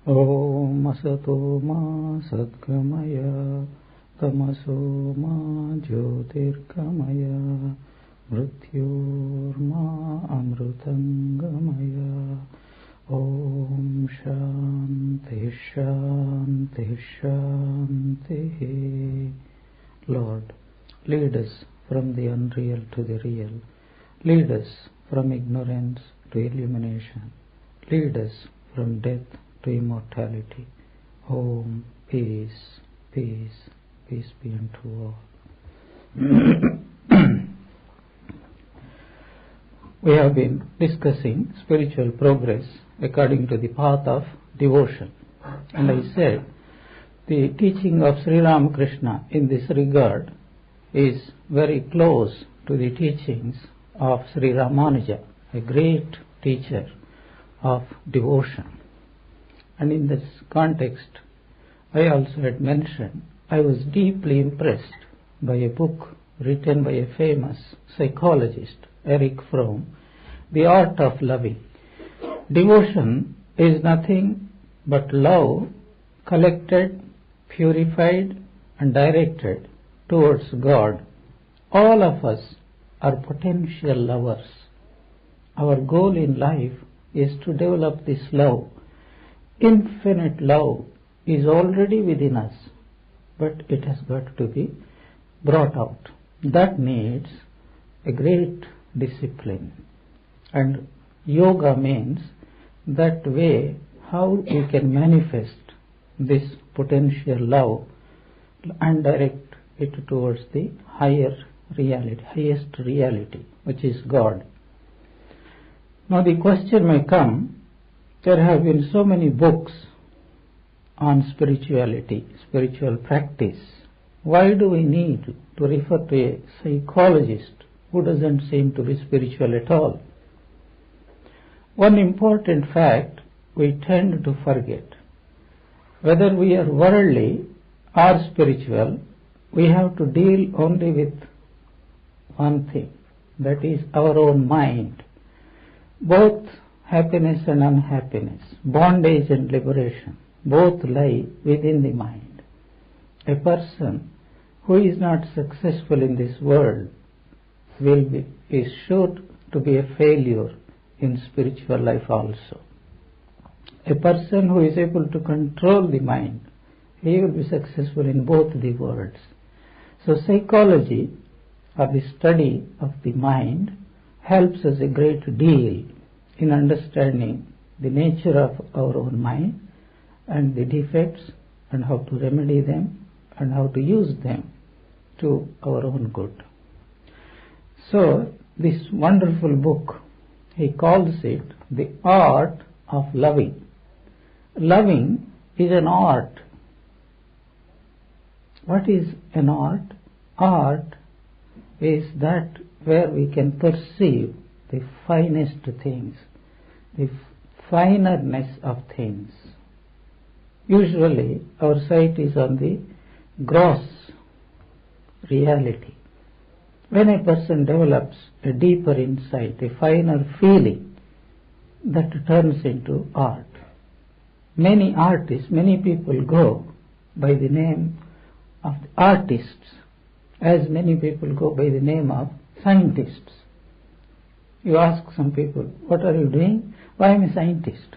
Om Asato Ma Sadgamaya Tamaso Ma Jyotirgamaya Mrityorma Amrutangamaya. Om Shanti Shanti Shanti. Lord, lead us from the unreal to the real. Lead us from ignorance to illumination. Lead us from death to immortality. Om, peace, peace, peace be unto all. We have been discussing spiritual progress according to the path of devotion. And I said the teaching of Sri Ramakrishna in this regard is very close to the teachings of Sri Ramanuja, a great teacher of devotion. And in this context, I also had mentioned I was deeply impressed by a book written by a famous psychologist, Erich Fromm, The Art of Loving. Devotion is nothing but love collected, purified and directed towards God. All of us are potential lovers. Our goal in life is to develop this love. Infinite love is already within us, but it has got to be brought out. That needs a great discipline. And yoga means that way how we can manifest this potential love and direct it towards the higher reality, highest reality, which is God. Now the question may come, there have been so many books on spirituality, spiritual practice. Why do we need to refer to a psychologist who doesn't seem to be spiritual at all? One important fact we tend to forget. Whether we are worldly or spiritual, we have to deal only with one thing, that is our own mind. Both happiness and unhappiness, bondage and liberation, both lie within the mind. A person who is not successful in this world is sure to be a failure in spiritual life also. A person who is able to control the mind, he will be successful in both the worlds. So psychology, or the study of the mind, helps us a great deal in understanding the nature of our own mind and the defects and how to remedy them and how to use them to our own good. So this wonderful book, he calls it The Art of Loving. Loving is an art. What is an art? Art is that where we can perceive the finest things, the finerness of things. Usually our sight is on the gross reality. When a person develops a deeper insight, a finer feeling, that turns into art. Many artists, many people go by the name of artists, as many people go by the name of scientists. You ask some people, what are you doing? Why, I am a scientist.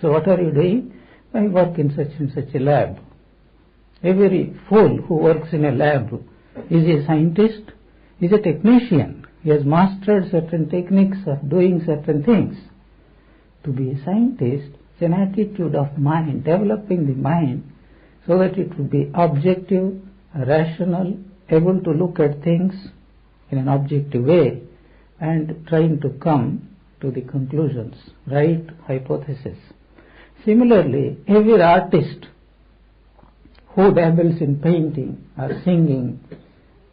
So what are you doing? I work in such and such a lab. Every fool who works in a lab is a scientist, is a technician. He has mastered certain techniques of doing certain things. To be a scientist is an attitude of mind, developing the mind so that it will be objective, rational, able to look at things in an objective way and trying to come to the conclusions, right hypothesis. Similarly, every artist who dabbles in painting or singing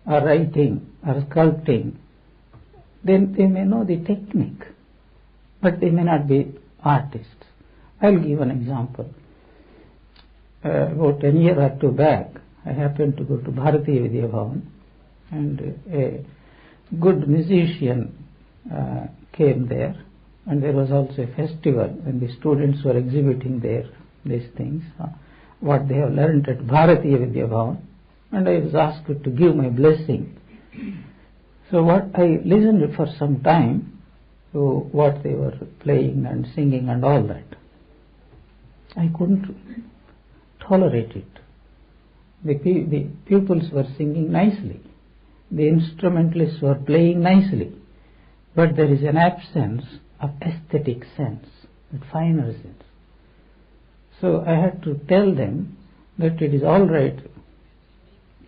or writing or sculpting, then they may know the technique, but they may not be artists. I'll give an example. About a year or two back, I happened to go to Bharatiya Vidya Bhavan, and a good musician came there, and there was also a festival, and the students were exhibiting their these things, what they have learnt at Bharatiya Vidya Bhavan, and I was asked to give my blessing. So what I listened for some time to what they were playing and singing and all that. I couldn't tolerate it. The pupils were singing nicely. The instrumentalists were playing nicely. But there is an absence of aesthetic sense, that finer sense. So I had to tell them that it is all right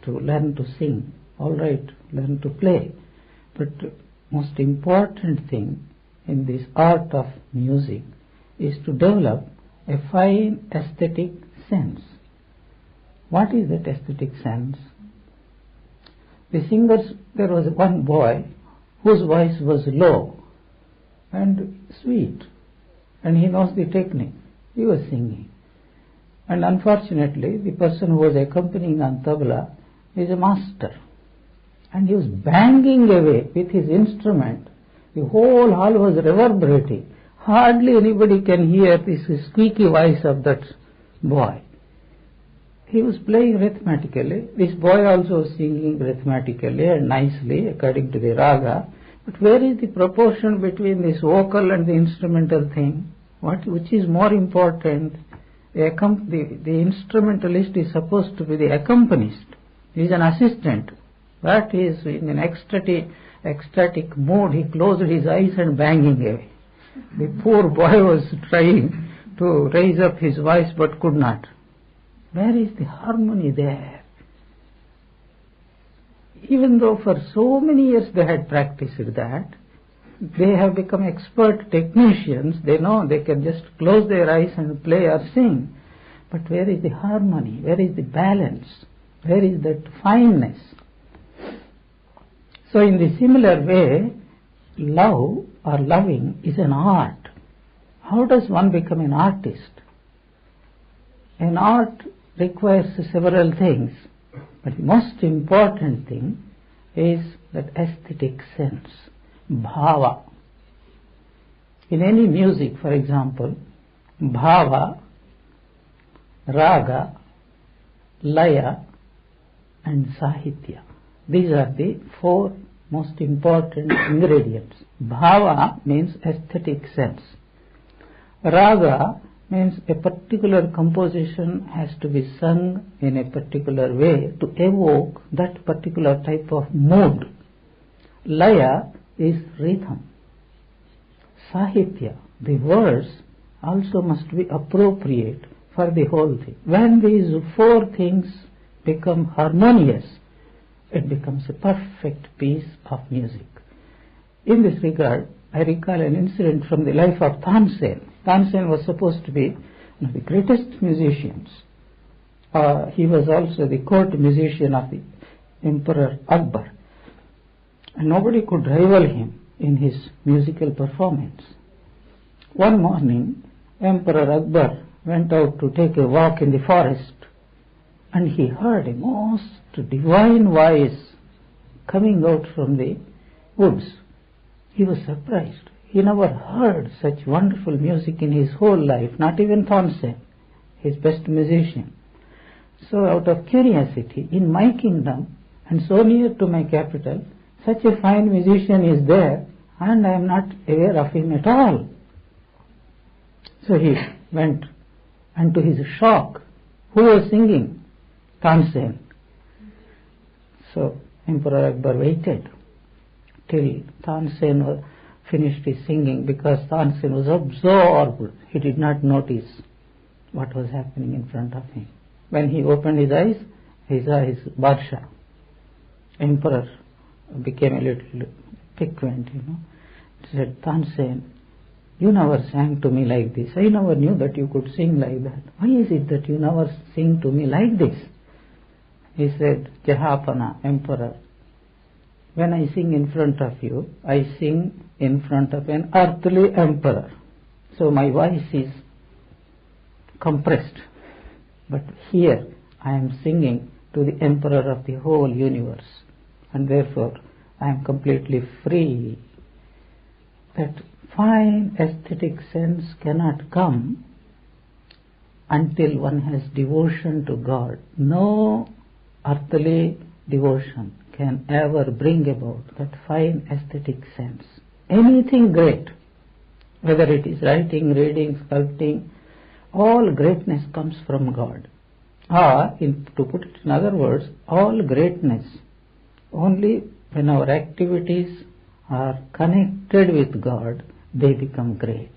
to learn to sing, all right, learn to play. But the most important thing in this art of music is to develop a fine aesthetic sense. What is that aesthetic sense? The singers, there was one boy whose voice was low and sweet, and he knows the technique. He was singing. And unfortunately, the person who was accompanying on tabla is a master. And he was banging away with his instrument. The whole hall was reverberating. Hardly anybody can hear this squeaky voice of that boy. He was playing rhythmically. This boy also was singing rhythmically and nicely according to the raga. But where is the proportion between this vocal and the instrumental thing? Which is more important? The instrumentalist is supposed to be the accompanist. He is an assistant. But he is in an ecstatic mood. He closed his eyes and banging away. The poor boy was trying to raise up his voice but could not. Where is the harmony there? Even though for so many years they had practiced that, they have become expert technicians. They know they can just close their eyes and play or sing. But where is the harmony? Where is the balance? Where is that fineness? So in the similar way, love or loving is an art. How does one become an artist? An art requires several things, but the most important thing is that aesthetic sense, bhava. In any music, for example, bhava, raga, laya and sahitya. These are the four most important ingredients. Bhava means aesthetic sense. Raga means a particular composition has to be sung in a particular way to evoke that particular type of mood. Laya is rhythm. Sahitya, the words, also must be appropriate for the whole thing. When these four things become harmonious, it becomes a perfect piece of music. In this regard, I recall an incident from the life of Tansen. Tansen was supposed to be one of the greatest musicians. He was also the court musician of the Emperor Akbar. And nobody could rival him in his musical performance. One morning, Emperor Akbar went out to take a walk in the forest, and he heard a most divine voice coming out from the woods. He was surprised. He never heard such wonderful music in his whole life, not even Tansen, his best musician. So out of curiosity, in my kingdom, and so near to my capital, such a fine musician is there, and I am not aware of him at all. So he went, and to his shock, who was singing? Tansen. So Emperor Akbar waited till Tansen finished his singing, because Tansen was absorbed. He did not notice what was happening in front of him. When he opened his eyes, he saw his Barsha. Emperor became a little piquant, He said, Tansen, you never sang to me like this. I never knew that you could sing like that. Why is it that you never sing to me like this? He said, Jahapana, Emperor, when I sing in front of you, I sing in front of an earthly emperor. So my voice is compressed. But here I am singing to the emperor of the whole universe. And therefore I am completely free. That fine aesthetic sense cannot come until one has devotion to God. No earthly devotion can ever bring about that fine aesthetic sense. Anything great, whether it is writing, reading, sculpting, all greatness comes from God. Or, to put it in other words, all greatness, only when our activities are connected with God, they become great.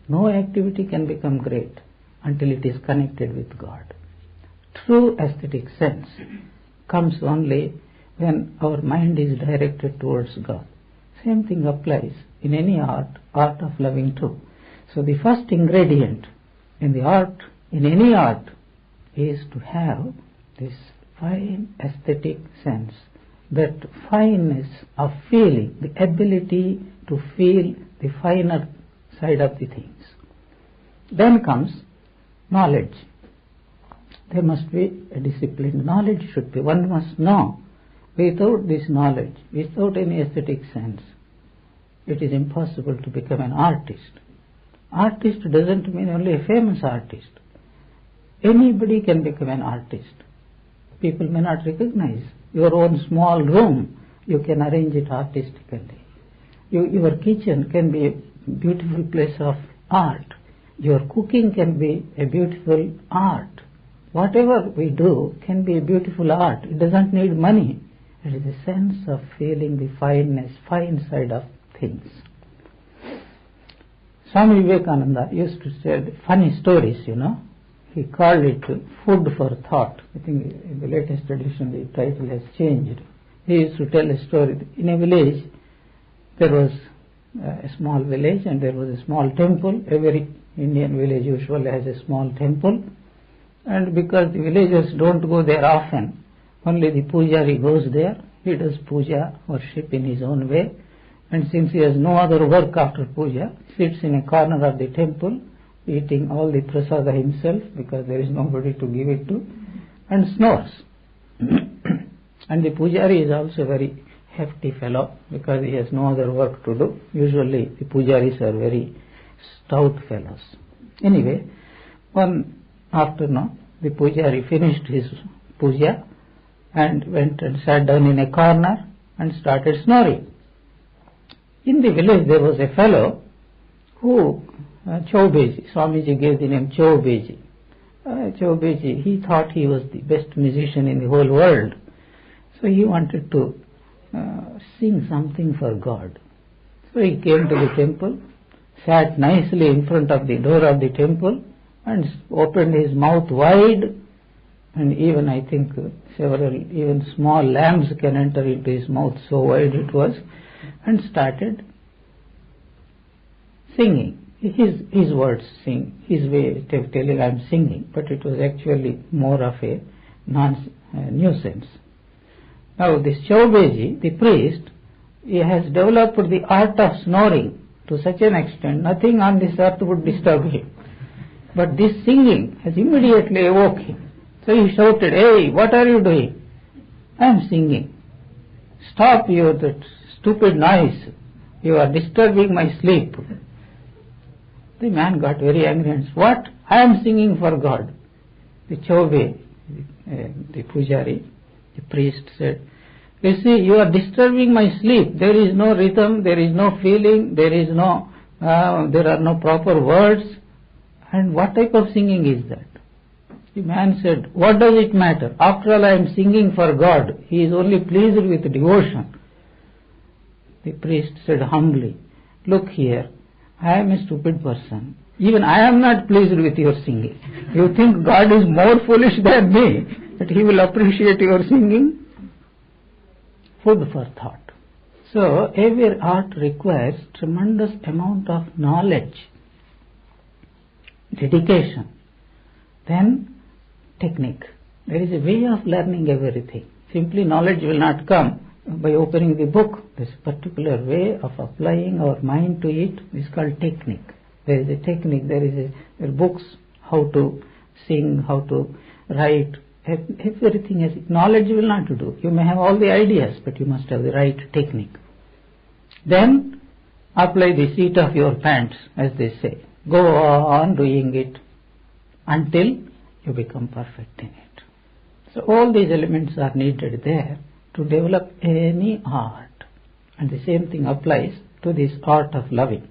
No activity can become great until it is connected with God. True aesthetic sense comes only when our mind is directed towards God. Same thing applies in any art of loving too. So the first ingredient in the art, in any art, is to have this fine aesthetic sense, that fineness of feeling, the ability to feel the finer side of the things. Then comes knowledge. There must be a discipline. Knowledge should be, one must know. Without this knowledge, without any aesthetic sense, it is impossible to become an artist. Artist doesn't mean only a famous artist. Anybody can become an artist. People may not recognize. Your own small room, you can arrange it artistically. Your kitchen can be a beautiful place of art. Your cooking can be a beautiful art. Whatever we do can be a beautiful art. It doesn't need money. It is a sense of feeling the fineness, fine side of things. Swami Vivekananda used to say funny stories, He called it food for thought. I think in the latest edition the title has changed. He used to tell a story. In a village, there was a small village and there was a small temple. Every Indian village usually has a small temple. And because the villagers don't go there often, only the pujari goes there. He does puja, worship in his own way. And since he has no other work after puja, sits in a corner of the temple, eating all the prasada himself because there is nobody to give it to, and snores. And the pujari is also a very hefty fellow because he has no other work to do. Usually the pujaris are very stout fellows. Anyway, one afternoon the pujari finished his puja and went and sat down in a corner and started snoring. In the village there was a fellow who, Chaubeji, Swamiji gave the name Chaubeji. Chaubeji, he thought he was the best musician in the whole world. So he wanted to sing something for God. So he came to the temple, sat nicely in front of the door of the temple and opened his mouth wide, and even I think even small lambs can enter into his mouth, so wide it was, and started singing. His words sing, his way of telling I'm singing, but it was actually more of a nuisance. Now this Chaubeji, the priest, he has developed the art of snoring to such an extent nothing on this earth would disturb him. But this singing has immediately awoke him. So he shouted, "Hey, what are you doing?" "I am singing." "Stop that stupid noise. You are disturbing my sleep." The man got very angry and said, "What? I am singing for God." The Chaube, the pujari, the priest said, "You see, you are disturbing my sleep. There is no rhythm, there is no feeling, there are no proper words. And what type of singing is that?" The man said, "What does it matter? After all, I am singing for God. He is only pleased with devotion." The priest said humbly, "Look here, I am a stupid person. Even I am not pleased with your singing. You think God is more foolish than me, that He will appreciate your singing?" Food for thought. So every art requires tremendous amount of knowledge, dedication, then technique. There is a way of learning everything. Simply knowledge will not come by opening the book. There is a particular way of applying our mind to it. This is called technique. There is a technique. There are books how to sing, how to write. Everything has knowledge will not do. You may have all the ideas, but you must have the right technique. Then apply the seat of your pants, as they say. Go on doing it until you become perfect in it. So all these elements are needed there to develop any art. And the same thing applies to this art of loving.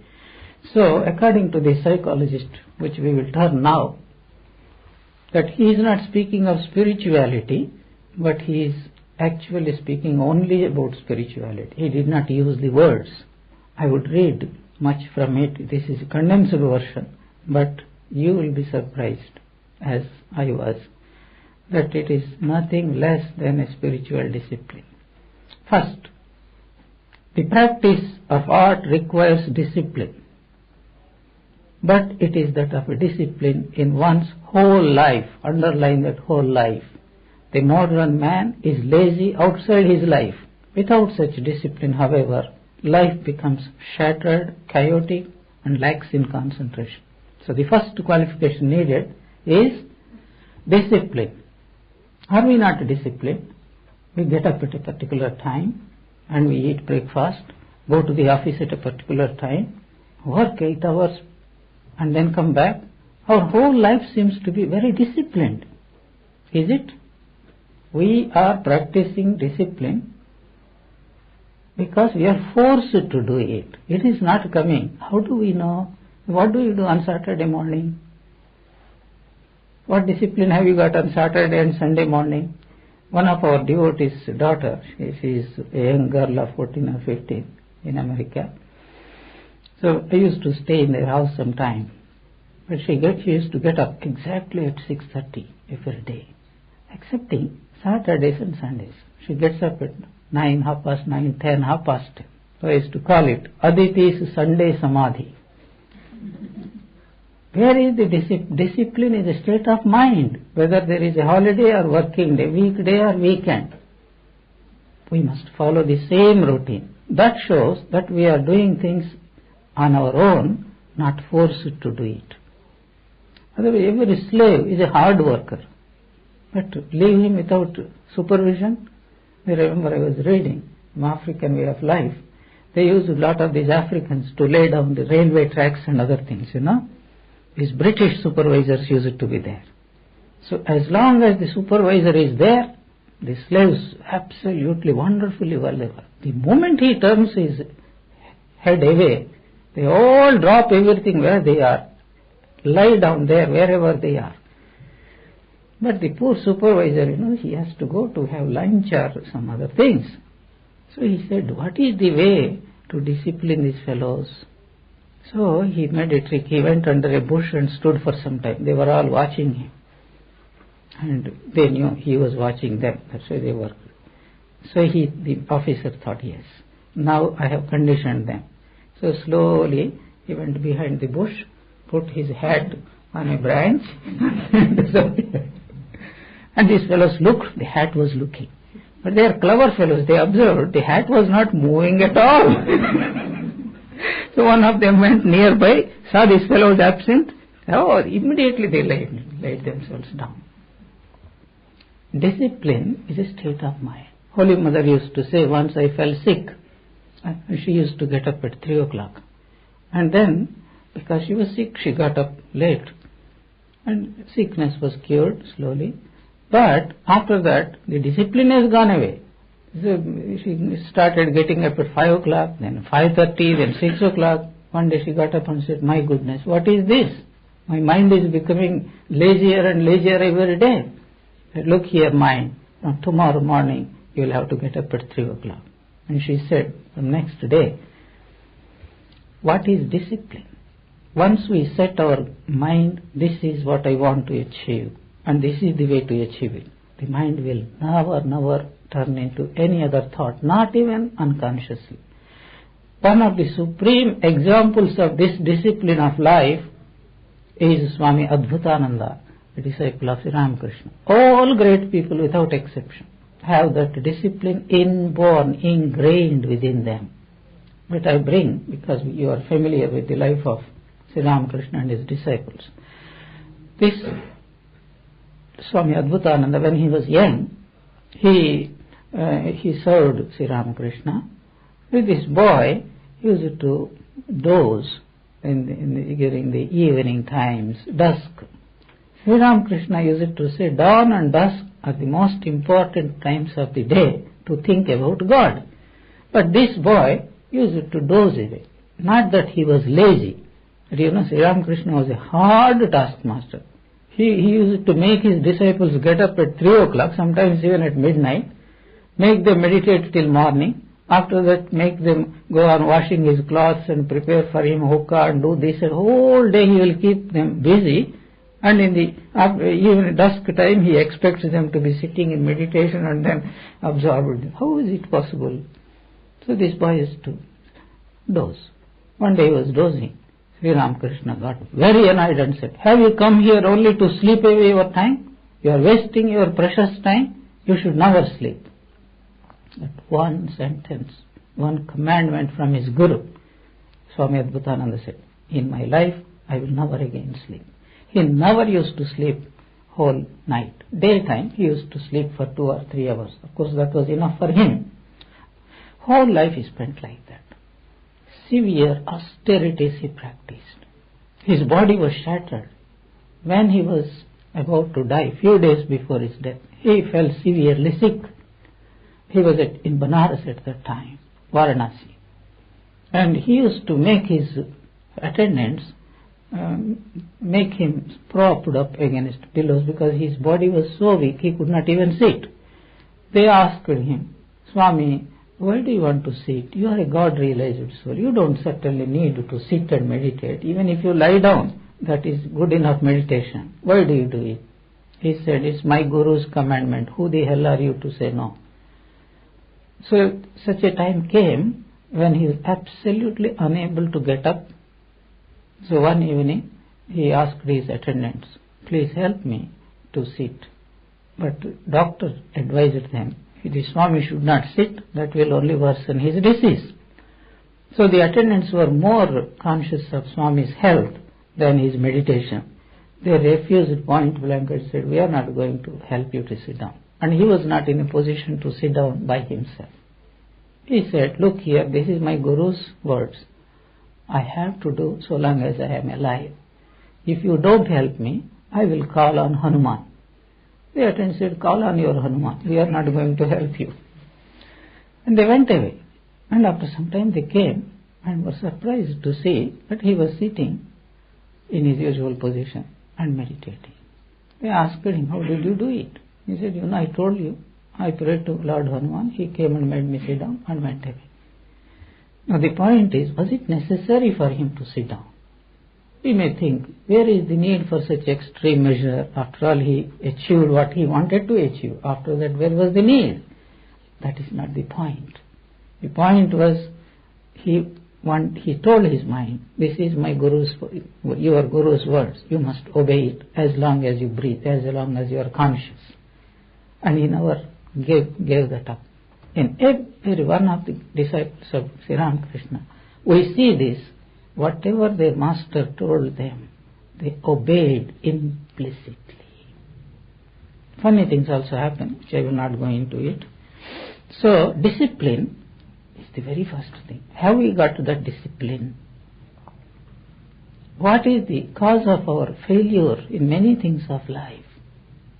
So according to the psychologist, which we will turn now, that he is not speaking of spirituality, but he is actually speaking only about spirituality. He did not use the words. I would read much from it. This is a condensed version, but you will be surprised, as I was, that it is nothing less than a spiritual discipline. First, the practice of art requires discipline, but it is that of a discipline in one's whole life. Underline that, whole life. The modern man is lazy outside his life. Without such discipline, however, life becomes shattered, chaotic, and lacks in concentration. So the first qualification needed is discipline. Are we not disciplined? We get up at a particular time and we eat breakfast, go to the office at a particular time, work 8 hours and then come back. Our whole life seems to be very disciplined. Is it? We are practicing discipline because we are forced to do it. It is not coming. How do we know? What do you do on Saturday morning? What discipline have you got on Saturday and Sunday morning? One of our devotees' daughter, she is a young girl of 14 or 15 in America. So I used to stay in their house sometime. But she used to get up exactly at 6:30 every day, excepting Saturdays and Sundays. She gets up at 9, 9:30, 10, 10:30. So I used to call it Aditi's Sunday Samadhi. Where is the discipline? Is a state of mind, whether there is a holiday or working day, weekday or weekend. We must follow the same routine. That shows that we are doing things on our own, not forced to do it. Otherwise, every slave is a hard worker. But leave him without supervision. I remember I was reading African Way of Life. They used a lot of these Africans to lay down the railway tracks and other things, These British supervisors used to be there. So as long as the supervisor is there, the slaves absolutely wonderfully well work. The moment he turns his head away, they all drop everything where they are, lie down there wherever they are. But the poor supervisor, he has to go to have lunch or some other things. So he said, what is the way to discipline these fellows? So he made a trick. He went under a bush and stood for some time. They were all watching him. And they knew he was watching them. That's why they worked. So the officer thought, yes, now I have conditioned them. So slowly he went behind the bush, put his hat on a branch, and these fellows looked, the hat was looking. But they are clever fellows. They observed the hat was not moving at all. So one of them went nearby, saw this fellow was absent. Oh, immediately they laid themselves down. Discipline is a state of mind. Holy Mother used to say, once I fell sick. She used to get up at 3 o'clock. And then, because she was sick, she got up late. And sickness was cured slowly. But after that, the discipline has gone away. So she started getting up at 5 o'clock, then 5:30, then 6 o'clock. One day she got up and said, my goodness, what is this? My mind is becoming lazier and lazier every day. Said, look here, mind, now tomorrow morning you will have to get up at 3 o'clock. And she said, the next day, what is discipline? Once we set our mind, this is what I want to achieve, and this is the way to achieve it, the mind will never turn into any other thought, not even unconsciously. One of the supreme examples of this discipline of life is Swami Dayatmananda, a disciple of Sri Ramakrishna. All great people without exception have that discipline inborn, ingrained within them. But I bring, because you are familiar with the life of Sri Ramakrishna and his disciples. This Swami Dayatmananda, when he was young, he served Sri Ramakrishna. With this boy, he used to doze during the evening times, dusk. Sri Ramakrishna used to say dawn and dusk are the most important times of the day to think about God. But this boy used to doze away. Not that he was lazy. Sri Ramakrishna was a hard taskmaster. He used to make his disciples get up at 3 o'clock, sometimes even at midnight, make them meditate till morning. After that, make them go on washing his clothes and prepare for him hookah and do this. And whole day he will keep them busy. And even dusk time, he expects them to be sitting in meditation and then absorbed. How is it possible? So this boy used to doze. One day he was dozing. Sri Ramakrishna got very annoyed and said, have you come here only to sleep away your time? You are wasting your precious time. You should never sleep. That one sentence, one commandment from his Guru, Swami Dayatmananda said, in my life I will never again sleep. He never used to sleep whole night. Daytime he used to sleep for 2 or 3 hours. Of course that was enough for him. Whole life he spent like that. Severe austerities he practiced. His body was shattered. When he was about to die, few days before his death, he fell severely sick. He was in Banaras at that time, Varanasi. And he used to make his attendants make him propped up against pillows because his body was so weak he could not even sit. They asked him, Swami, why do you want to sit? You are a God-realized soul. You don't certainly need to sit and meditate. Even if you lie down, that is good enough meditation. Why do you do it? He said, it's my Guru's commandment. Who the hell are you to say no? So such a time came when he was absolutely unable to get up. So one evening he asked his attendants, please help me to sit. But doctor advised them, the Swami should not sit, that will only worsen his disease. So the attendants were more conscious of Swami's health than his meditation. They refused point blank and said, we are not going to help you to sit down. And he was not in a position to sit down by himself. He said, look here, this is my Guru's words. I have to do so long as I am alive. If you don't help me, I will call on Hanuman. The attendant said, call on your Hanuman. We are not going to help you. And they went away. And after some time they came and were surprised to see that he was sitting in his usual position and meditating. They asked him, how did you do it? He said, I told you, I prayed to Lord Hanuman. He came and made me sit down and went away. Now the point is, was it necessary for him to sit down? We may think, where is the need for such extreme measure? After all, he achieved what he wanted to achieve. After that, where was the need? That is not the point. The point was, he told his mind, this is my your Guru's words. You must obey it as long as you breathe, as long as you are conscious. And he never gave that up. In every one of the disciples of Sri Ramakrishna, we see this. Whatever their master told them, they obeyed implicitly. Funny things also happen, which I will not go into it. So, discipline is the very first thing. Have we got that discipline? What is the cause of our failure in many things of life?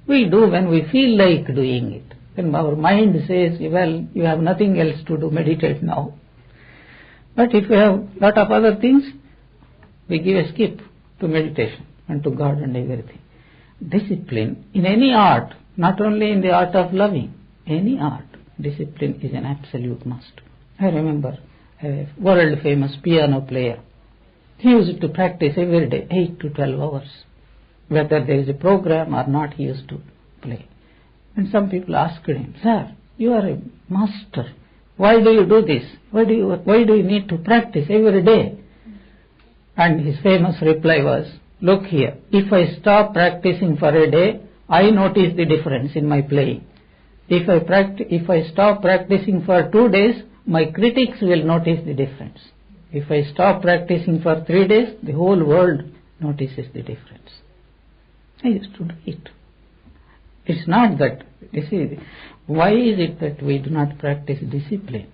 We do when we feel like doing it. When our mind says, well, you have nothing else to do, meditate now. But if we have lot of other things, we give a skip to meditation and to God and everything. Discipline in any art, not only in the art of loving, any art, discipline is an absolute must. I remember a world famous piano player. He used to practice every day, 8 to 12 hours. Whether there is a program or not, he used to play. And some people asked him, sir, you are a master. Why do you do this? Why do you need to practice every day? And his famous reply was, look here, if I stop practicing for a day, I notice the difference in my playing. If I stop practicing for 2 days, my critics will notice the difference. If I stop practicing for 3 days, the whole world notices the difference. I used to do it. It's not that, why is it that we do not practice discipline?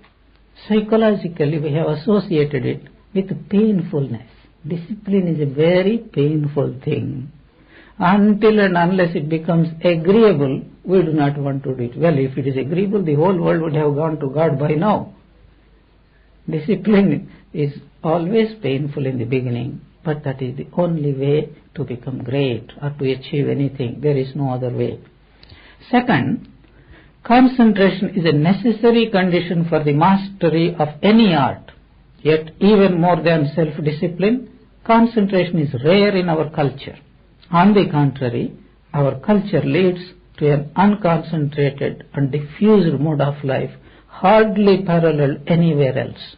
Psychologically, we have associated it with painfulness. Discipline is a very painful thing. Until and unless it becomes agreeable, we do not want to do it. Well, if it is agreeable, the whole world would have gone to God by now. Discipline is always painful in the beginning, but that is the only way to become great or to achieve anything. There is no other way. Second, concentration is a necessary condition for the mastery of any art. Yet even more than self-discipline, concentration is rare in our culture. On the contrary, our culture leads to an unconcentrated and diffused mode of life hardly paralleled anywhere else.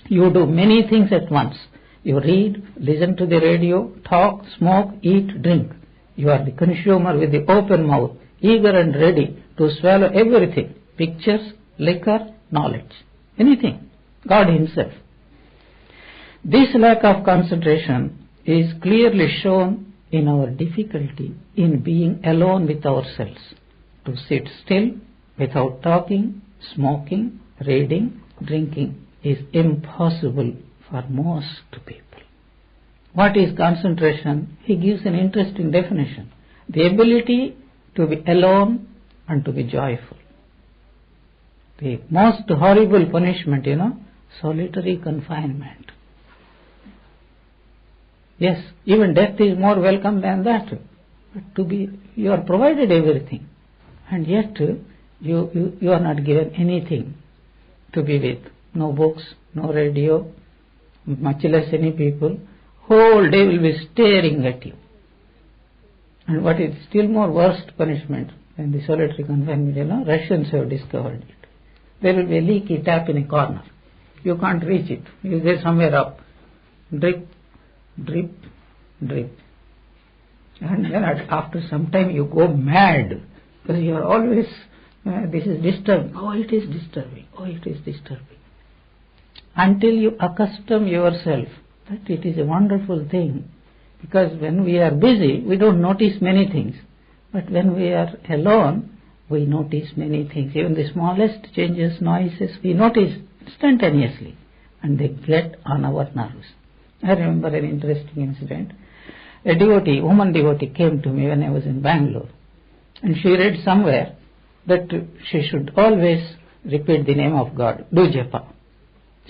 You do many things at once. You read, listen to the radio, talk, smoke, eat, drink. You are the consumer with the open mouth, eager and ready to swallow everything, pictures, liquor, knowledge, anything, God Himself. This lack of concentration is clearly shown in our difficulty in being alone with ourselves. To sit still without talking, smoking, reading, drinking is impossible for most people. What is concentration? He gives an interesting definition. The ability to be alone and to be joyful. The most horrible punishment, solitary confinement. Yes, even death is more welcome than that. But you are provided everything, and yet you are not given anything to be with. No books, no radio, much less any people. Whole day will be staring at you. And what is still more worst punishment than the solitary confinement, Russians have discovered it. There will be a leaky tap in a corner. You can't reach it. You get somewhere up. Drip, drip, drip. And then after some time you go mad because you are always, this is disturbing. Oh, it is disturbing. Oh, it is disturbing. Until you accustom yourself that it is a wonderful thing. Because when we are busy, we don't notice many things. But when we are alone, we notice many things. Even the smallest changes, noises, we notice instantaneously. And they get on our nerves. I remember an interesting incident. A woman devotee came to me when I was in Bangalore. And she read somewhere that she should always repeat the name of God, do japa.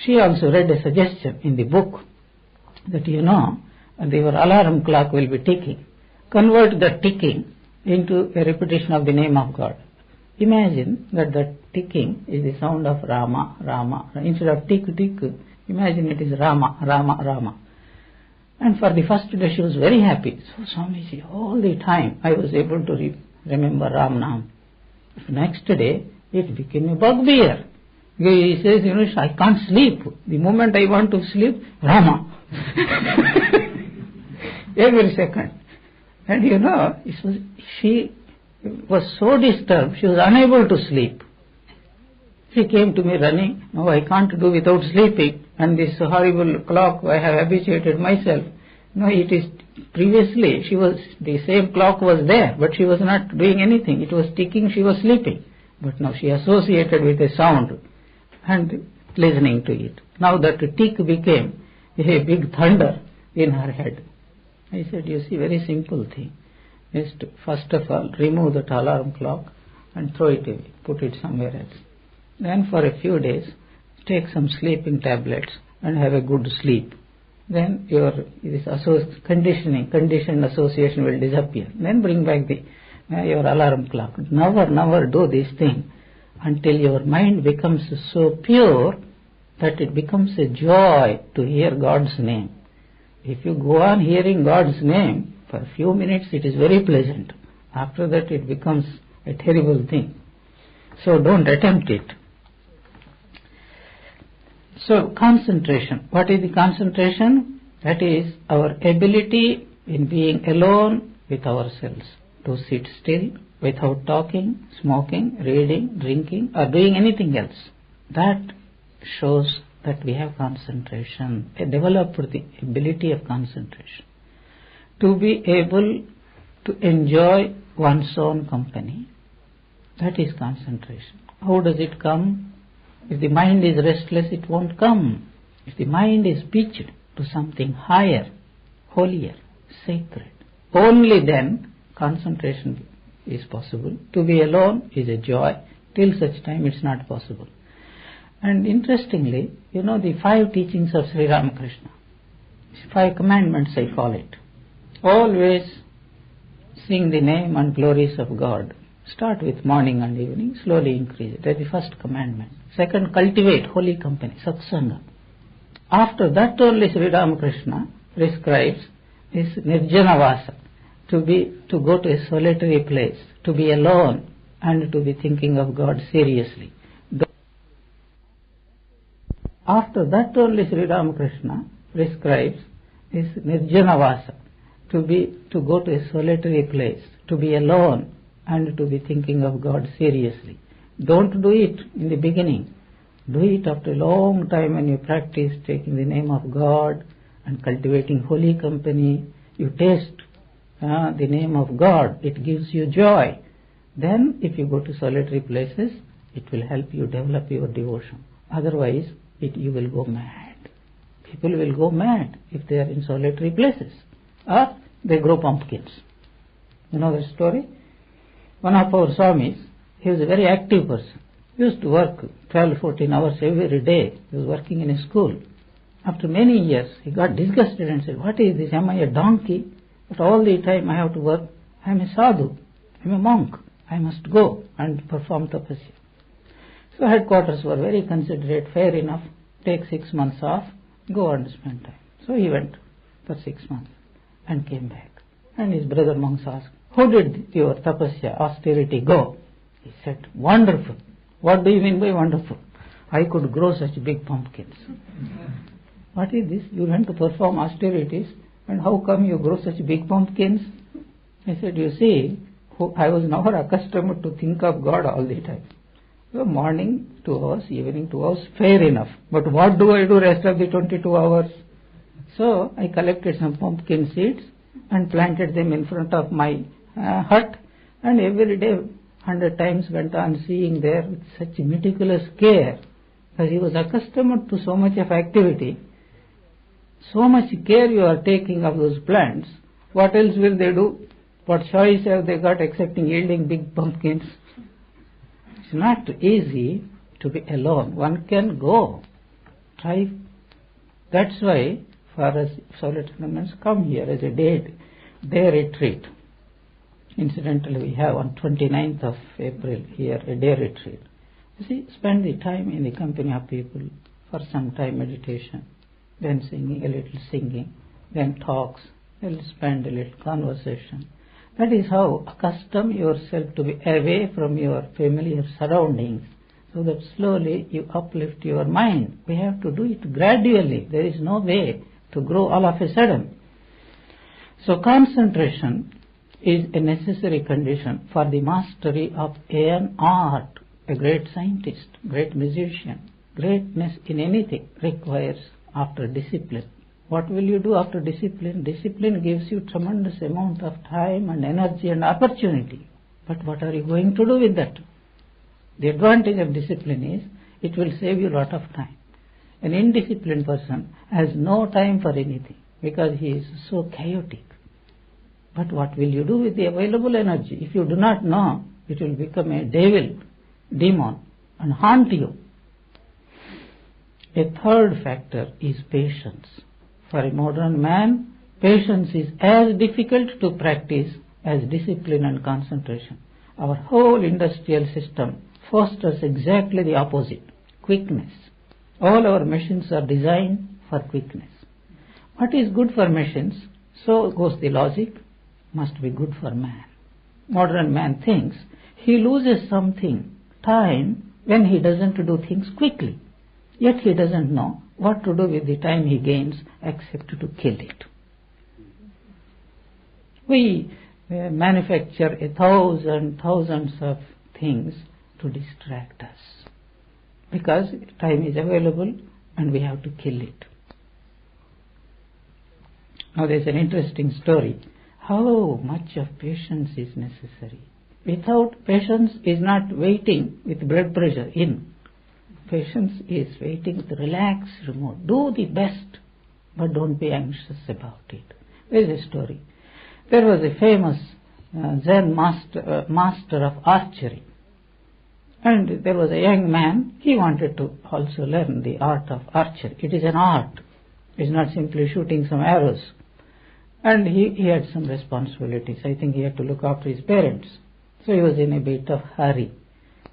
She also read a suggestion in the book that your alarm clock will be ticking. Convert the ticking into a repetition of the name of God. Imagine that the ticking is the sound of Rama, Rama. Instead of tick, tick, imagine it is Rama, Rama, Rama. And for the first day she was very happy. So Swamiji, all the time I was able to remember Ram Nam. Next day it became a bugbear. He says, I can't sleep. The moment I want to sleep, Rama. Every second. And she was so disturbed, she was unable to sleep. She came to me running, no, I can't do without sleeping, and this horrible clock, I have habituated myself. No, it is, previously, the same clock was there, but she was not doing anything. It was ticking, she was sleeping. But now she associated with a sound and listening to it. Now that tick became a big thunder in her head. I said, you see, very simple thing. Is to, first of all, remove that alarm clock and throw it away, put it somewhere else. Then for a few days, take some sleeping tablets and have a good sleep. Then conditioned association will disappear. Then bring back your alarm clock. Never do this thing until your mind becomes so pure that it becomes a joy to hear God's name. If you go on hearing God's name, for a few minutes it is very pleasant. After that it becomes a terrible thing. So don't attempt it. So concentration. What is the concentration? That is our ability in being alone with ourselves. To sit still without talking, smoking, reading, drinking or doing anything else. That shows that we have concentration. Develop the ability of concentration. To be able to enjoy one's own company. That is concentration. How does it come? If the mind is restless, it won't come. If the mind is pitched to something higher, holier, sacred, Only then concentration is possible. To be alone is a joy. Till such time it's not possible. And interestingly, the 5 teachings of Sri Ramakrishna, 5 commandments I call it. Always sing the name and glories of God. Start with morning and evening, slowly increase it. That is the first commandment. Second, cultivate holy company, satsanga. After that only Sri Ramakrishna prescribes is nirjanavasa, to go to a solitary place, to be alone and to be thinking of God seriously. After that only Sri Ramakrishna prescribes is nirjanavasa, to go to a solitary place, to be alone and to be thinking of God seriously. Don't do it in the beginning. Do it after a long time when you practice taking the name of God and cultivating holy company. You taste the name of God. It gives you joy. Then if you go to solitary places, it will help you develop your devotion. Otherwise, you will go mad. People will go mad if they are in solitary places. Or they grow pumpkins. You know the story? One of our Swamis, he was a very active person. He used to work 12-14 hours every day. He was working in a school. After many years, he got disgusted and said, "What is this? Am I a donkey? But all the time I have to work. I am a sadhu. I am a monk. I must go and perform tapasya." So headquarters were very considerate, fair enough. Take 6 months off, go and spend time. So he went for 6 months and came back. And his brother monks asked, "How did your tapasya, austerity go?" He said, "Wonderful." "What do you mean by wonderful?" "I could grow such big pumpkins." "What is this? You went to perform austerities and how come you grow such big pumpkins?" I said, "You see, I was never accustomed to think of God all the time. So morning 2 hours, evening 2 hours, fair enough. But what do I do rest of the 22 hours? So I collected some pumpkin seeds and planted them in front of my hut, and every day 100 times went on seeing there with such meticulous care, because he was accustomed to so much of activity. So much care you are taking of those plants. What else will they do? What choice have they got excepting yielding big pumpkins? It's not easy to be alone. One can go. Try. That's why for us solitarians come here as a day retreat. Incidentally, we have on 29th of April here a day retreat. You see, spend the time in the company of people, for some time meditation, then singing, a little singing, then talks, then spend a little conversation. That is how accustom yourself to be away from your familiar surroundings, so that slowly you uplift your mind. We have to do it gradually. There is no way to grow all of a sudden. So concentration is a necessary condition for the mastery of an art. A great scientist, great musician, greatness in anything requires after discipline. What will you do after discipline? Discipline gives you tremendous amount of time and energy and opportunity. But what are you going to do with that? The advantage of discipline is it will save you a lot of time. An indisciplined person has no time for anything because he is so chaotic. But what will you do with the available energy? If you do not know, it will become a demon, and haunt you. A third factor is patience. For a modern man, patience is as difficult to practice as discipline and concentration. Our whole industrial system fosters exactly the opposite, quickness. All our machines are designed for quickness. What is good for machines, so goes the logic, must be good for man. Modern man thinks he loses something, time, when he doesn't do things quickly. Yet he doesn't know what to do with the time he gains except to kill it. We manufacture thousands of things to distract us because time is available and we have to kill it. Now there's an interesting story. How much of patience is necessary? Without patience is not waiting with blood pressure in. Patience is waiting with relaxed mood. Do the best, but don't be anxious about it. There is a story. There was a famous Zen master of archery. And there was a young man, he wanted to also learn the art of archery. It is an art. It is not simply shooting some arrows. And he had some responsibilities. I think he had to look after his parents. So he was in a bit of hurry.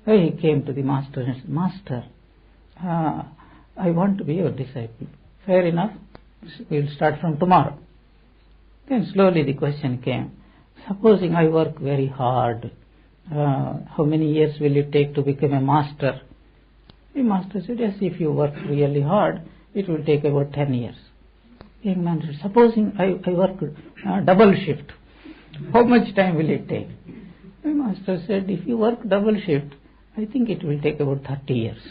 So he came to the master and said, Master, I want to be your disciple. Fair enough. We'll start from tomorrow. Then slowly the question came, supposing I work very hard, how many years will it take to become a master? The master said, yes, if you work really hard, it will take about 10 years. The young man said, supposing I work double shift, how much time will it take? The master said, if you work double shift, I think it will take about 30 years.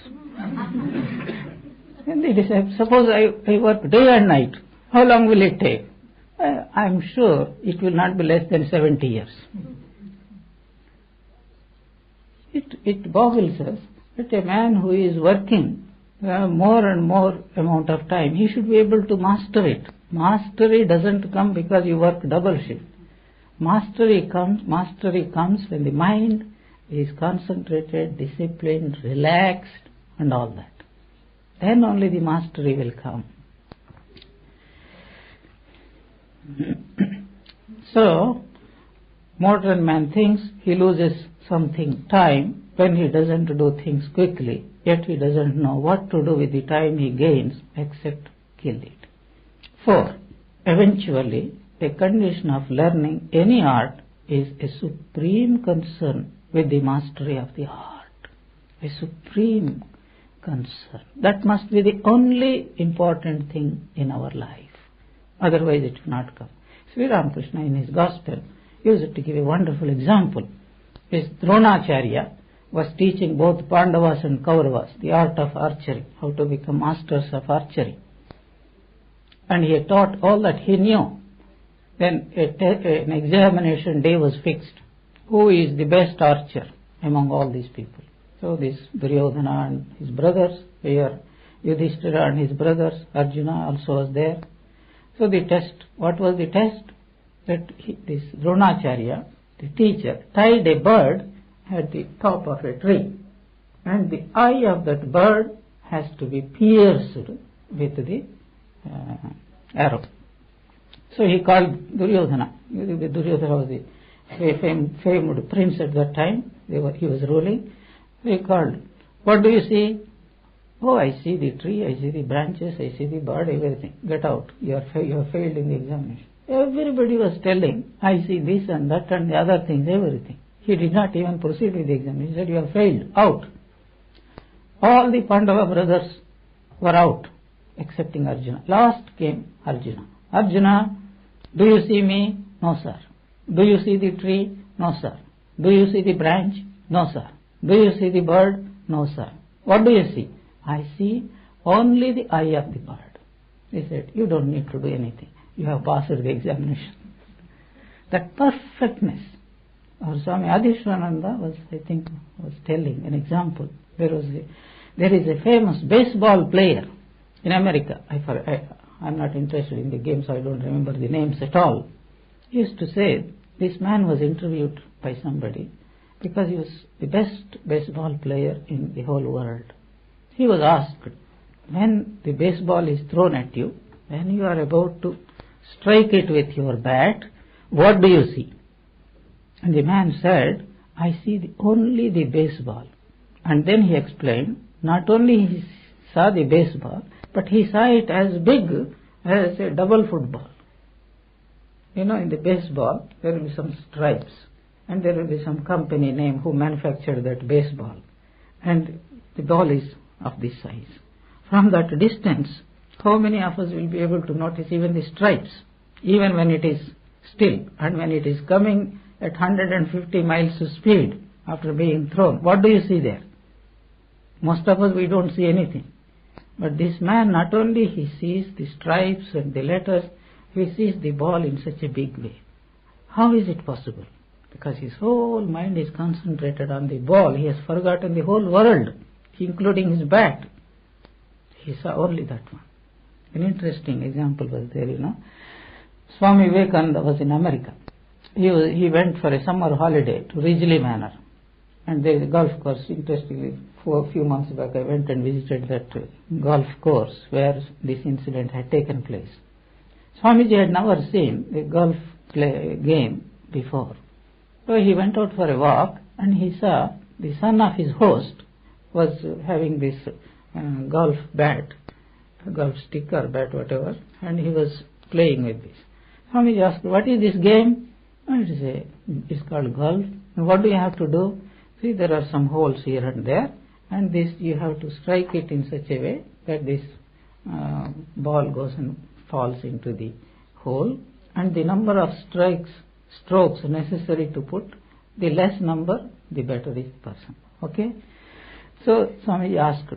And they said, suppose I work day and night, how long will it take? I am sure it will not be less than 70 years. It boggles us that a man who is working more and more amount of time, he should be able to master it. Mastery doesn't come because you work double shift. Mastery comes when the mind is concentrated, disciplined, relaxed, and all that. Then only the mastery will come. So, modern man thinks he loses time when he doesn't do things quickly, yet he doesn't know what to do with the time he gains except kill it. 4. Eventually, the condition of learning any art is a supreme concern with the mastery of the art. A supreme concern. That must be the only important thing in our life. Otherwise it will not come. Sri Ramakrishna in his gospel used to give a wonderful example. His Dronacharya was teaching both Pandavas and Kauravas the art of archery, how to become masters of archery. And he had taught all that he knew. Then an examination day was fixed. Who is the best archer among all these people? So this Duryodhana and his brothers, here Yudhishthira and his brothers, Arjuna also was there. So the test, what was the test? That this Dronacharya, the teacher, tied a bird at the top of a tree, and the eye of that bird has to be pierced with the arrow. So he called Duryodhana. Duryodhana was the famed prince at that time. He was ruling. He called, what do you see? Oh, I see the tree, I see the branches, I see the bird, everything. Get out. You have failed in the examination. Everybody was telling, I see this and that and the other things, everything. He did not even proceed with the examination. He said, you have failed. Out. All the Pandava brothers were out, excepting Arjuna. Last came Arjuna. Arjuna, do you see me? No, sir. Do you see the tree? No, sir. Do you see the branch? No, sir. Do you see the bird? No, sir. What do you see? I see only the eye of the bird. He said, you don't need to do anything. You have passed the examination. That perfectness. Our Swami Adhishwananda was telling an example. There is a famous baseball player in America. I'm not interested in the game, so I don't remember the names at all. He used to say, this man was interviewed by somebody because he was the best baseball player in the whole world. He was asked, when the baseball is thrown at you, when you are about to strike it with your bat, what do you see? And the man said, I see only the baseball. And then he explained, not only he saw the baseball, but he saw it as big as a double football. You know, in the baseball, there will be some stripes, and there will be some company name who manufactured that baseball. And the ball is of this size. From that distance, how many of us will be able to notice even the stripes, even when it is still, and when it is coming at 150 miles speed after being thrown? What do you see there? Most of us, we don't see anything. But this man, not only he sees the stripes and the letters, he sees the ball in such a big way. How is it possible? Because his whole mind is concentrated on the ball. He has forgotten the whole world, including his bat. He saw only that one. An interesting example was there, Swami Vivekananda was in America. he went for a summer holiday to Ridgely Manor, and there is a golf course. Interestingly, for a few months back I went and visited that golf course where this incident had taken place. Swamiji had never seen a golf game before. So he went out for a walk and he saw the son of his host was having this golf bat, golf stick or bat, whatever, and he was playing with this. Swamiji asked, "What is this game?" It's called golf. And what do you have to do? See, there are some holes here and there, and this you have to strike it in such a way that this ball goes and falls into the hole, and the number of strokes necessary to put, the less number, the better is the person. Okay? So Swami asked,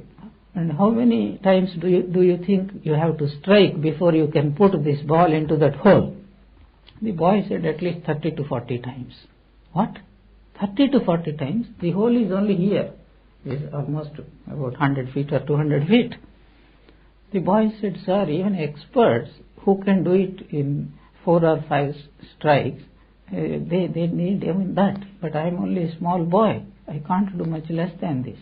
and how many times do you think you have to strike before you can put this ball into that hole? The boy said at least 30 to 40 times. What? 30 to 40 times? The hole is only here. It is almost about 100 feet or 200 feet. The boy said, "Sir, even experts who can do it in 4 or 5 strikes, they need even that. But I am only a small boy. I can't do much less than this."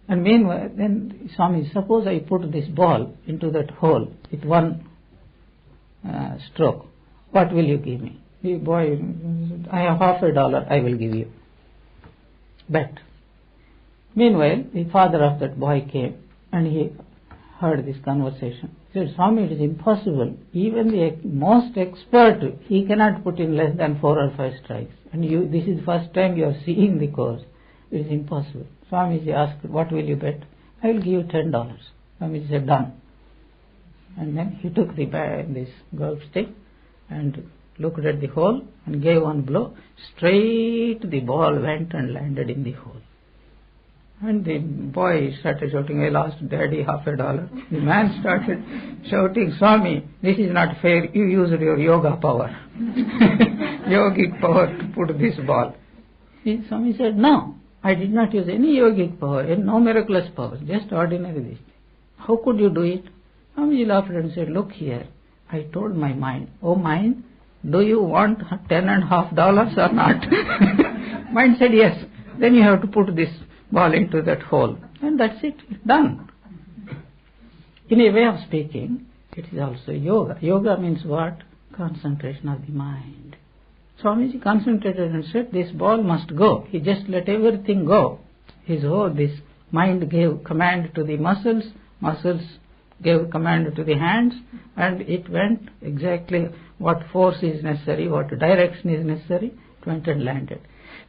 And meanwhile, then Swami, suppose I put this ball into that hole with one stroke, what will you give me? The boy, "I have $50, I will give you. Bet." Meanwhile, the father of that boy came and he heard this conversation. He said, "Swami, it is impossible. Even the most expert, he cannot put in less than 4 or 5 strikes. And this is the first time you are seeing the course. It is impossible." Swamiji asked, "What will you bet?" "I will give you $10. Swamiji said, "Done." And then he took this golf stick and looked at the hole and gave one blow. Straight the ball went and landed in the hole. And the boy started shouting, "I lost Daddy $50." The man started shouting, "Swami, this is not fair. You used your yoga power, yogic power to put this ball." Swami said, "No, I did not use any yogic power, and no miraculous power, just ordinary this. How could you do it?" Swamiji laughed and said, "Look here, I told my mind, 'Oh mind, do you want $10.50 or not?' Mind said, 'Yes.' Then you have to put this ball into that hole. And that's it, done." In a way of speaking, it is also yoga. Yoga means what? Concentration of the mind. Swamiji concentrated and said, "This ball must go." He just let everything go. This mind gave command to the muscles gave command to the hands, and it went exactly what force is necessary, what direction is necessary, it went and landed.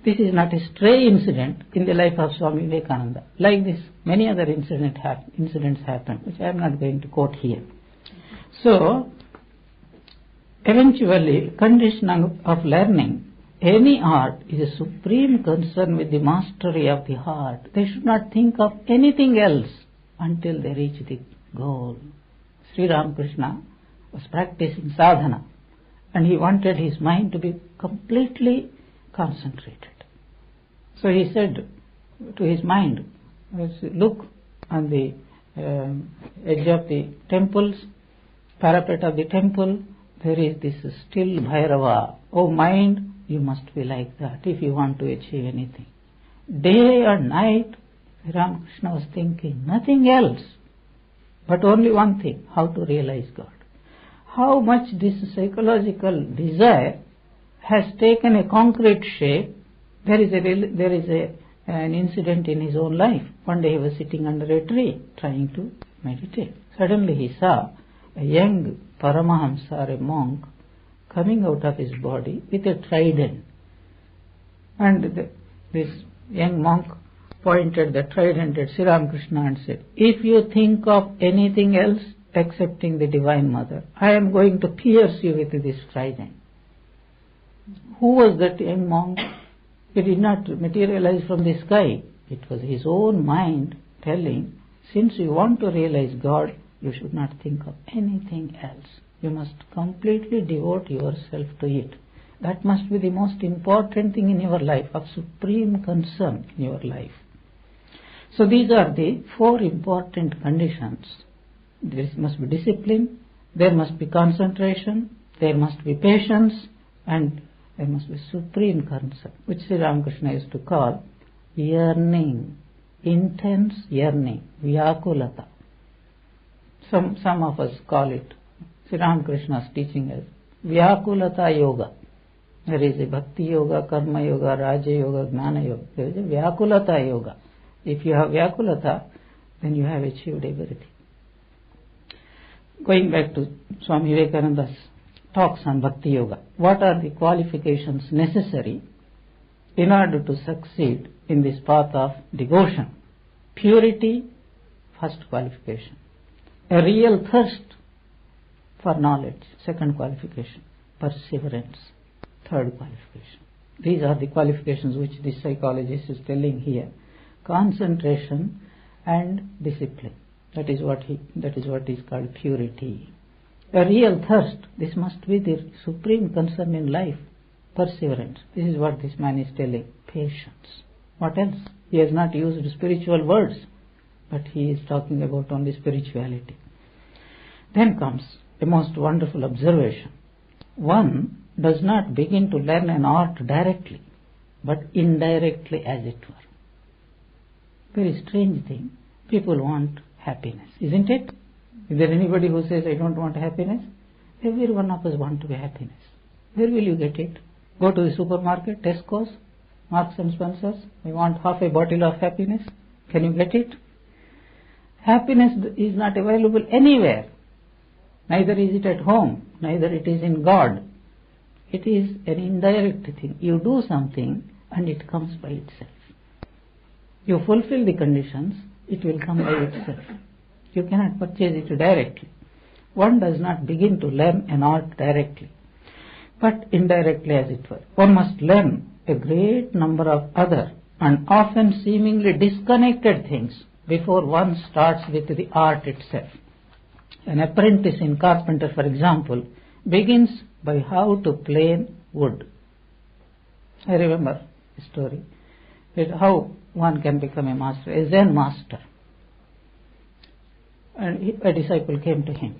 This is not a stray incident in the life of Swami Vivekananda. Like this, many other incidents happened, which I am not going to quote here. So, eventually, condition of learning any art is a supreme concern with the mastery of the heart. They should not think of anything else until they reach the goal. Sri Ramakrishna was practicing sadhana, and he wanted his mind to be completely concentrated. So he said to his mind, "Look on the edge of the temples, parapet of the temple, there is this still Bhairava. Oh mind, you must be like that if you want to achieve anything." Day and night, Ramakrishna was thinking nothing else, but only one thing, how to realize God. How much this psychological desire has taken a concrete shape. There is an incident in his own life. One day he was sitting under a tree trying to meditate. Suddenly he saw a young Paramahamsa, or a monk, coming out of his body with a trident. And this young monk pointed the trident at Sri Ramakrishna and said, "If you think of anything else excepting the Divine Mother, I am going to pierce you with this trident." Who was that young monk? It did not materialize from the sky. It was his own mind telling, since you want to realize God, you should not think of anything else. You must completely devote yourself to it. That must be the most important thing in your life, of supreme concern in your life. So these are the 4 important conditions. There must be discipline, there must be concentration, there must be patience, and There must be supreme concern, which Sri Ramakrishna used to call yearning, intense yearning, vyakulata. Some of us call it, Sri Ramakrishna's teaching as vyakulata yoga. There is a bhakti yoga, karma yoga, raja yoga, jnana yoga. There is a vyakulata yoga. If you have vyakulata, then you have achieved everything. Going back to Swami Vivekananda's talks on bhakti yoga, what are the qualifications necessary in order to succeed in this path of devotion? Purity, first qualification. A real thirst for knowledge, second qualification. Perseverance, third qualification. These are the qualifications which the psychologist is telling here. Concentration and discipline. That is what is called purity. A real thirst. This must be the supreme concern in life. Perseverance. This is what this man is telling. Patience. What else? He has not used spiritual words, but he is talking about only spirituality. Then comes a most wonderful observation. One does not begin to learn an art directly, but indirectly, as it were. Very strange thing. People want happiness, isn't it? Is there anybody who says, I don't want happiness? Every one of us want to be happiness. Where will you get it? Go to the supermarket, Tesco's, Marks and Spencer's. I want half a bottle of happiness. Can you get it? Happiness is not available anywhere. Neither is it at home, neither it is in God. It is an indirect thing. You do something and it comes by itself. You fulfill the conditions, it will come by itself. You cannot purchase it directly. One does not begin to learn an art directly, but indirectly, as it were. One must learn a great number of other and often seemingly disconnected things before one starts with the art itself. An apprentice in carpenter, for example, begins by how to plane wood. I remember a story that how one can become a master, a Zen master. And a disciple came to him.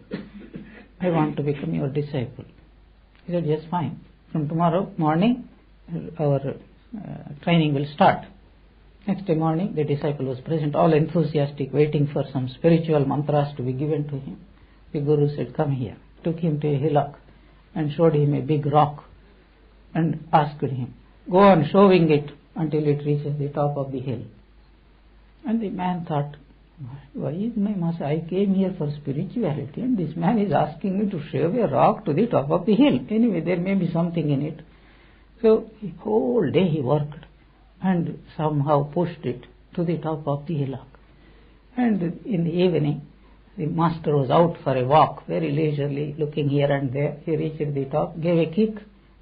I want to become your disciple. He said, yes, fine. From tomorrow morning, our training will start. Next day morning, the disciple was present, all enthusiastic, waiting for some spiritual mantras to be given to him. The Guru said, come here. Took him to a hillock and showed him a big rock and asked him, go on showing it until it reaches the top of the hill. And the man thought, why is my master? I came here for spirituality and this man is asking me to shove a rock to the top of the hill. Anyway, there may be something in it. So the whole day he worked and somehow pushed it to the top of the hillock. And in the evening, the master was out for a walk, very leisurely, looking here and there. He reached the top, gave a kick,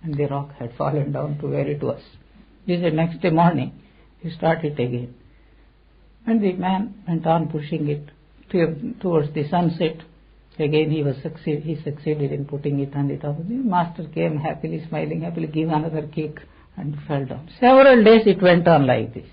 and the rock had fallen down to where it was. He said, next day morning, he started again. And the man went on pushing it towards the sunset. Again he succeeded in putting it on the top. The master came happily, smiling happily, gave another kick and fell down. Several days it went on like this.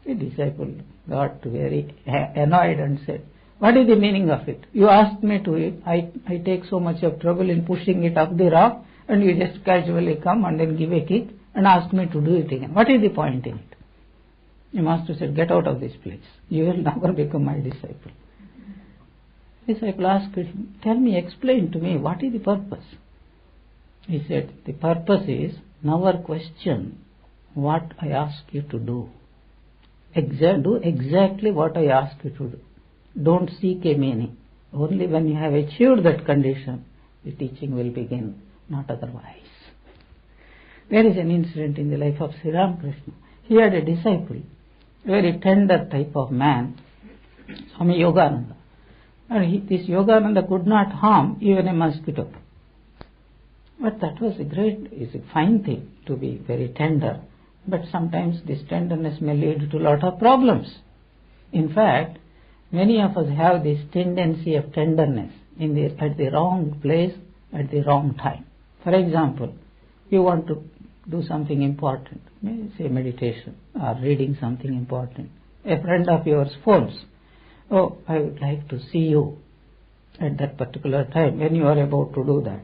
The disciple got very annoyed and said, what is the meaning of it? You asked me to it. I take so much of trouble in pushing it up the rock and you just casually come and then give a kick and ask me to do it again. What is the point in it? The master said, get out of this place. You will never become my disciple. The disciple asked him, tell me, explain to me, what is the purpose? He said, the purpose is never question what I ask you to do. Do exactly what I ask you to do. Don't seek a meaning. Only when you have achieved that condition, the teaching will begin, not otherwise. There is an incident in the life of Sri Ramakrishna. He had a disciple, a very tender type of man, Swami Yogananda. And this Yogananda could not harm even a mosquito. But that was a fine thing to be very tender. But sometimes this tenderness may lead to a lot of problems. In fact, many of us have this tendency of tenderness at the wrong place at the wrong time. For example, you want to do something important, say meditation or reading something important. A friend of yours phones, oh, I would like to see you at that particular time when you are about to do that.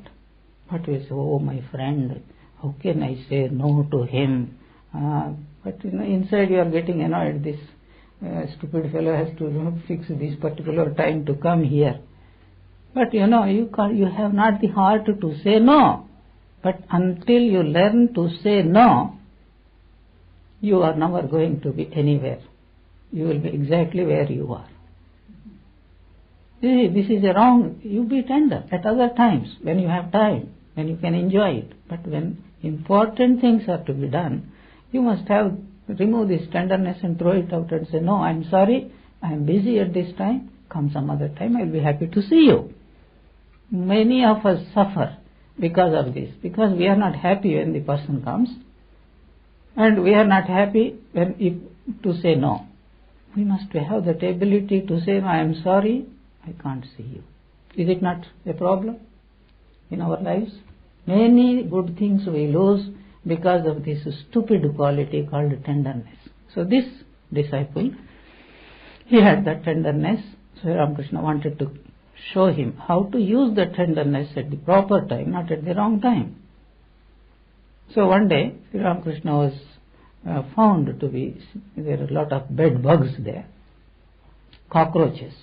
But we say, oh, my friend, how can I say no to him? But inside you are getting annoyed. This stupid fellow has to fix this particular time to come here. But you have not the heart to say no. But until you learn to say no, you are never going to be anywhere. You will be exactly where you are. This is wrong. You be tender at other times when you have time, when you can enjoy it. But when important things are to be done, you must remove this tenderness and throw it out and say, no, I am sorry, I am busy at this time, come some other time, I will be happy to see you. Many of us suffer because of this, because we are not happy when the person comes, and we are not happy to say no. We must have that ability to say, no, I am sorry, I can't see you. Is it not a problem in our lives? Many good things we lose because of this stupid quality called tenderness. So this disciple, he had that tenderness. So Ramakrishna wanted to show him how to use the tenderness at the proper time, not at the wrong time. So one day, Ramakrishna was found to be, there are a lot of bed bugs there, cockroaches.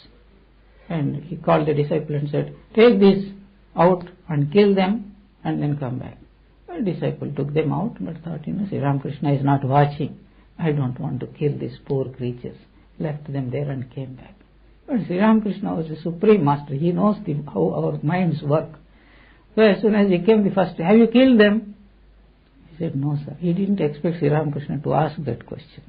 And he called the disciple and said, take these out and kill them and then come back. The disciple took them out, but thought, Sri Ramakrishna is not watching. I don't want to kill these poor creatures. Left them there and came back. But Sri Ramakrishna was the supreme master. He knows how our minds work. So as soon as he came the first day, have you killed them? He said, no, sir. He didn't expect Sri Ramakrishna to ask that question.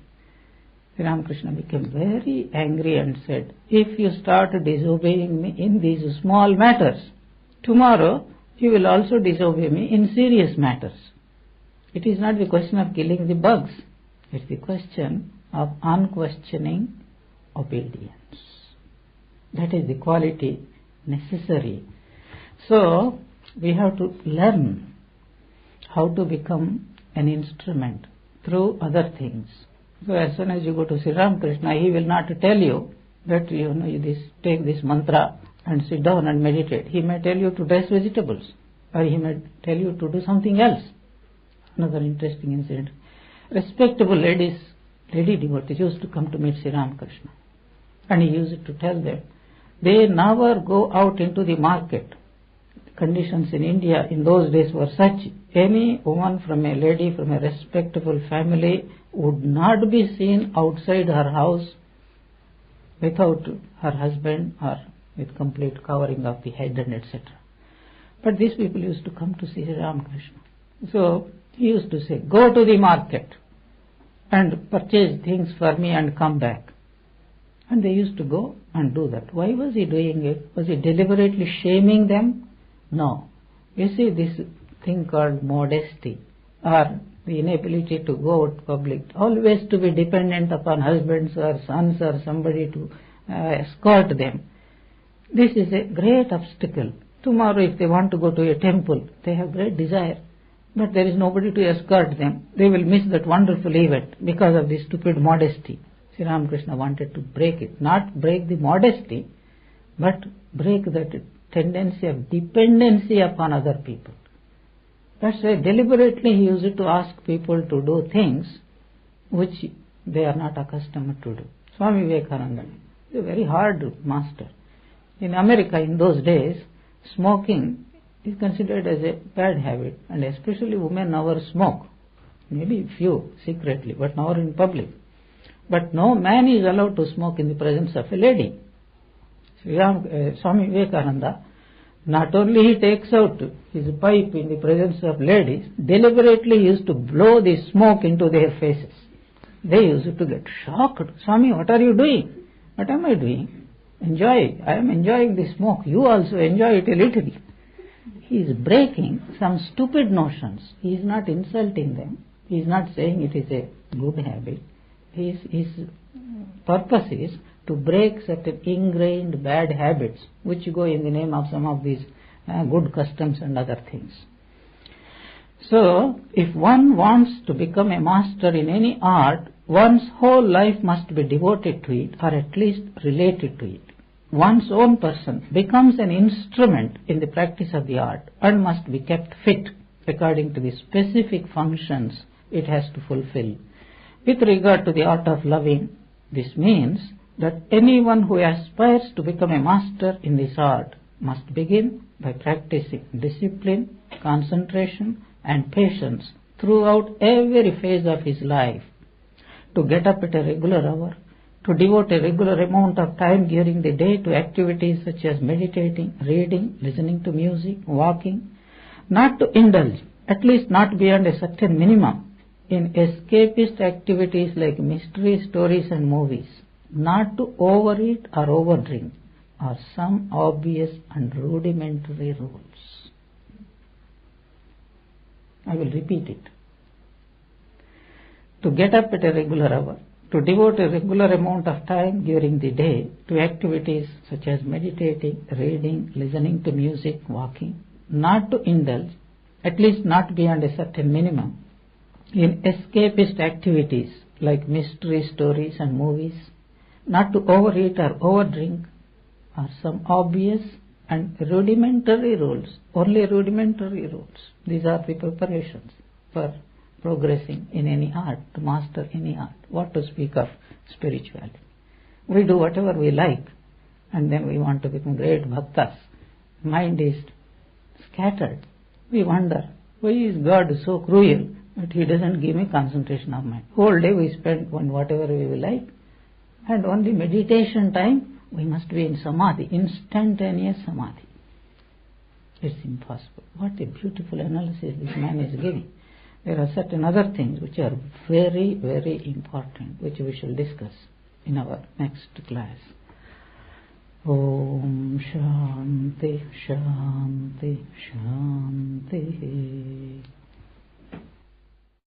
Sri Ramakrishna became very angry and said, if you start disobeying me in these small matters, tomorrow you will also disobey me in serious matters. It is not the question of killing the bugs. It's the question of unquestioning obedience. That is the quality necessary. So we have to learn how to become an instrument through other things. So as soon as you go to Sri Ramakrishna, he will not tell you that take this mantra and sit down and meditate. He may tell you to dress vegetables, or he may tell you to do something else. Another interesting incident. Respectable lady devotees used to come to meet Sri Ramakrishna, and he used to tell them, they never go out into the market. The conditions in India in those days were such, any woman from a respectable family would not be seen outside her house without her husband or with complete covering of the head and etc. But these people used to come to see Sri Ramakrishna. So he used to say, go to the market and purchase things for me and come back. And they used to go and do that. Why was he doing it? Was he deliberately shaming them? No. You see, this thing called modesty, or the inability to go out public, always to be dependent upon husbands or sons or somebody to escort them. This is a great obstacle. Tomorrow if they want to go to a temple, they have great desire, but there is nobody to escort them. They will miss that wonderful event because of this stupid modesty. Sri Ramakrishna wanted to break it, not break the modesty, but break that tendency of dependency upon other people. That's why deliberately he used to ask people to do things which they are not accustomed to do. Swami Vivekananda is a very hard master. In America in those days, smoking is considered as a bad habit, and especially women never smoke. Maybe few secretly, but never in public. But no man is allowed to smoke in the presence of a lady. Swami Vivekananda, not only he takes out his pipe in the presence of ladies, deliberately he used to blow the smoke into their faces. They used to get shocked. Swami, what are you doing? What am I doing? Enjoy. I am enjoying the smoke. You also enjoy it a little. He is breaking some stupid notions. He is not insulting them. He is not saying it is a good habit. His purpose is to break certain ingrained bad habits which go in the name of some of these good customs and other things. So, if one wants to become a master in any art, one's whole life must be devoted to it, or at least related to it. One's own person becomes an instrument in the practice of the art and must be kept fit. according to the specific functions it has to fulfill. With regard to the art of loving, this means that anyone who aspires to become a master in this art must begin by practicing discipline, concentration, and patience throughout every phase of his life, to get up at a regular hour, to devote a regular amount of time during the day to activities such as meditating, reading, listening to music, walking, not to indulge, at least not beyond a certain minimum, in escapist activities like mystery stories and movies, not to overeat or overdrink, are some obvious and rudimentary rules. I will repeat it. To get up at a regular hour, to devote a regular amount of time during the day to activities such as meditating, reading, listening to music, walking, not to indulge, at least not beyond a certain minimum, in escapist activities like mystery stories and movies, not to overeat or overdrink, are some obvious and rudimentary rules, only rudimentary rules. These are the preparations for progressing in any art, to master any art. What to speak of spirituality? We do whatever we like, and then we want to become great bhaktas. Mind is scattered. We wonder, why is God so cruel that He doesn't give me concentration of mind? Whole day we spend on whatever we like, and only meditation time we must be in samadhi, instantaneous samadhi. It's impossible. What a beautiful analysis this man is giving. There are certain other things which are very, very important, which we shall discuss in our next class. Om Shanti Shanti Shanti.